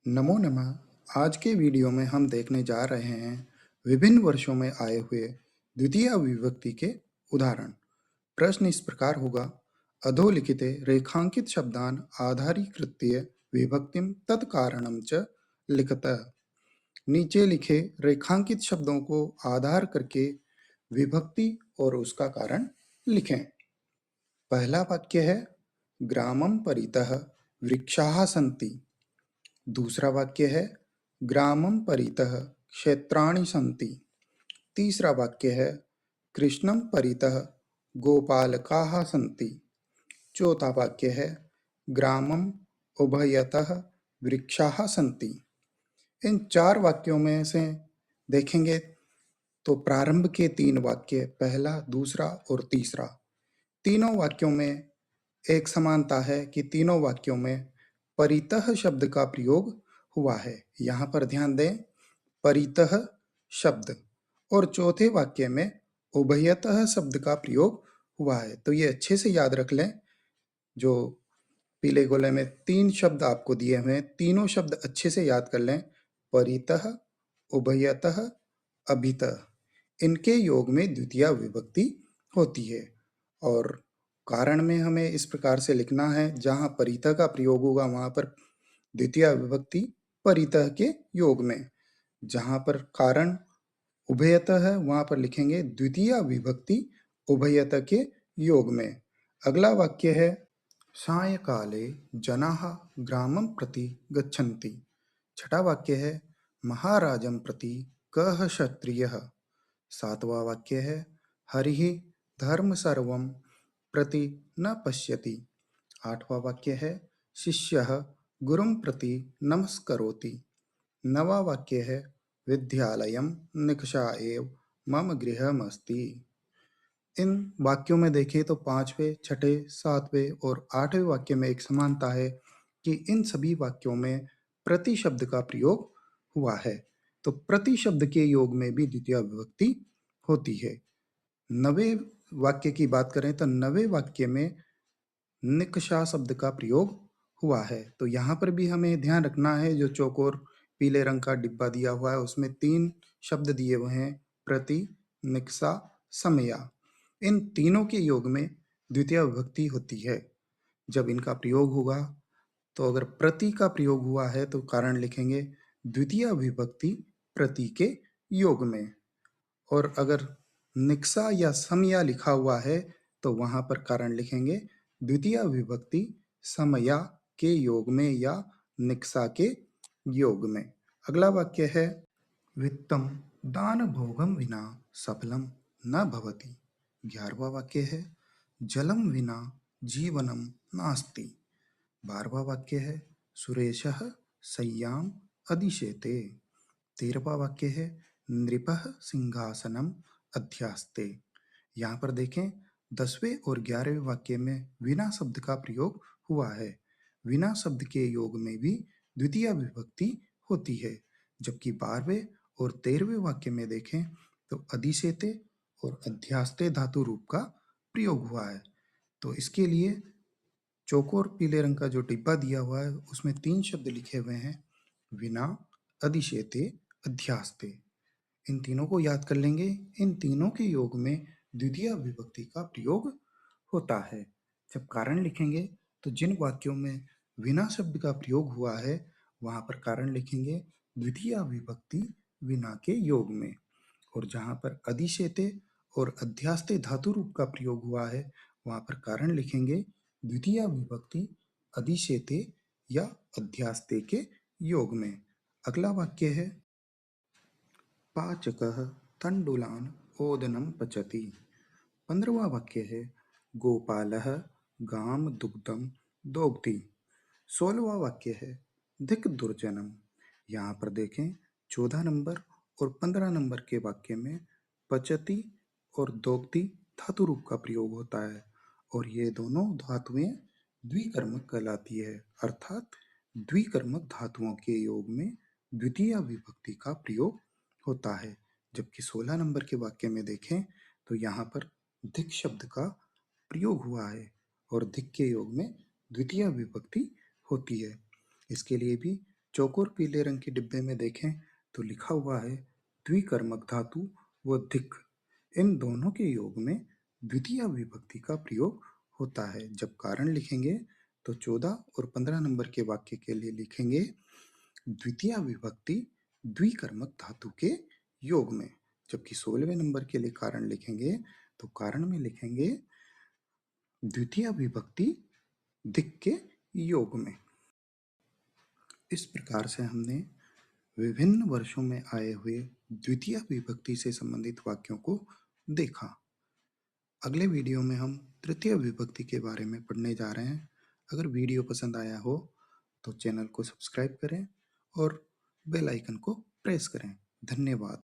नमो नमः। आज के वीडियो में हम देखने जा रहे हैं विभिन्न वर्षों में आए हुए द्वितीय विभक्ति के उदाहरण। प्रश्न इस प्रकार होगा, अधोलिखिते रेखांकित शब्दान आधारीकृत्य विभक्तिम तत्कारणम च लिखतः। नीचे लिखे रेखांकित शब्दों को आधार करके विभक्ति और उसका कारण लिखें। पहला वाक्य है, ग्रामं परितः वृक्षाः सन्ति। दूसरा वाक्य है, ग्रामं परितः क्षेत्राणि सन्ति। तीसरा वाक्य है, कृष्णं परितः गोपालकाः सन्ति। चौथा वाक्य है, ग्रामं उभयतः वृक्षाः सन्ति। इन चार वाक्यों में से देखेंगे तो प्रारंभ के तीन वाक्य, पहला, दूसरा और तीसरा, तीनों वाक्यों में एक समानता है कि तीनों वाक्यों में परितः शब्द का प्रयोग हुआ है। यहाँ पर ध्यान दें, परितः शब्द, और चौथे वाक्य में उभयतः शब्द का प्रयोग हुआ है। तो ये अच्छे से याद रख लें। जो पीले गोले में तीन शब्द आपको दिए हुए हैं, तीनों शब्द अच्छे से याद कर लें। परितः, उभयतः, अभितः, इनके योग में द्वितीय विभक्ति होती है। और कारण में हमें इस प्रकार से लिखना है, जहाँ परितः का प्रयोग होगा वहाँ पर द्वितीय विभक्ति परितः के योग में, जहाँ पर कारण उभयतः है वहाँ पर लिखेंगे द्वितीय विभक्ति उभयतः के योग में। अगला वाक्य है, सायंकाले जनाः ग्रामं प्रति गच्छन्ति। छठा वाक्य है, महाराजं प्रति कः क्षत्रियः। सातवां वाक्य है, हरिः धर्म सर्वं प्रति न पश्यति। आठवां वाक्य है, शिष्यः गुरुं प्रति नमस्करोति। नवा वाक्य है, विद्यालयं निकषा एव मम गृहमस्ति। इन वाक्यों में देखें तो पांचवें, छठे, सातवें और आठवें वाक्य में एक समानता है कि इन सभी वाक्यों में प्रति शब्द का प्रयोग हुआ है। तो प्रति शब्द के योग में भी द्वितीय विभक्ति होती है। नवे वाक्य की बात करें तो नवे वाक्य में निकषा शब्द का प्रयोग हुआ है। तो यहाँ पर भी हमें ध्यान रखना है, जो चौकोर पीले रंग का डिब्बा दिया हुआ है उसमें तीन शब्द दिए हुए हैं, प्रति, निकषा, समया। इन तीनों के योग में द्वितीय विभक्ति होती है। जब इनका प्रयोग होगा तो अगर प्रति का प्रयोग हुआ है तो कारण लिखेंगे द्वितीय विभक्ति प्रति के योग में, और अगर निकषा या समया लिखा हुआ है तो वहां पर कारण लिखेंगे द्वितीय विभक्ति समया के योग में या निकषा के योग में। अगला वाक्य है, वित्तम दान भोगम विना सफलम न भवति। 11वां वाक्य है, जलम विना जीवनम नास्ति। 12वां वाक्य है, सुरेशः शय्याम अधिशेते। 13वां वाक्य है, नृपः सिंहासनम अध्यास्ते। यहाँ पर देखें 10वें और 11वें वाक्य में विना शब्द का प्रयोग हुआ है। विना शब्द के योग में भी द्वितीय विभक्ति होती है। जबकि 12वें और 13वें वाक्य में देखें तो अधिशेते और अध्यास्ते धातु रूप का प्रयोग हुआ है। तो इसके लिए चौकोर पीले रंग का जो डिब्बा दिया हुआ है उसमें तीन शब्द लिखे हुए हैं, विना, अधिशेते, अध्यास्ते। इन तीनों को याद कर लेंगे। इन तीनों के योग में द्वितीय विभक्ति का प्रयोग होता है। जब कारण लिखेंगे तो जिन वाक्यों में विना शब्द का प्रयोग हुआ है वहां पर कारण लिखेंगे द्वितीय विभक्ति विना के योग में, और जहां पर अधिशेते और अध्यास्ते धातु रूप का प्रयोग हुआ है वहां पर कारण लिखेंगे द्वितीय विभक्ति अधिशेते या अध्यास्ते के योग में। अगला वाक्य है, पाचकः तण्डुलान् ओदनं पचति। 15वां वाक्य है, गोपालः गां दुग्धं दोग्धि। 16वां वाक्य है, धिक दुर्जनम। यहाँ पर देखें 14 नंबर और 15 नंबर के वाक्य में पचति और दोग्धि धातु रूप का प्रयोग होता है, और ये दोनों धातुएं द्विकर्मक कहलाती है, अर्थात द्विकर्मक धातुओं के योग में द्वितीय विभक्ति का प्रयोग होता है। जबकि 16 नंबर के वाक्य में देखें तो यहाँ पर धिक शब्द का प्रयोग हुआ है और धिक के योग में द्वितीय विभक्ति होती है। इसके लिए भी चौकोर पीले रंग के डिब्बे में देखें तो लिखा हुआ है द्विकर्मक धातु व धिक्। इन दोनों के योग में द्वितीय विभक्ति का प्रयोग होता है। जब कारण लिखेंगे तो 14 और 15 नंबर के वाक्य के लिए लिखेंगे द्वितीय विभक्ति द्विकर्मक धातु के योग में। जबकि 16वें नंबर के लिए कारण लिखेंगे तो कारण में लिखेंगे द्वितीय विभक्ति धिक् के योग में। इस प्रकार से हमने विभिन्न वर्षों में आए हुए द्वितीय विभक्ति से संबंधित वाक्यों को देखा। अगले वीडियो में हम तृतीय विभक्ति के बारे में पढ़ने जा रहे हैं। अगर वीडियो पसंद आया हो तो चैनल को सब्सक्राइब करें और बेल आइकन को प्रेस करें। धन्यवाद।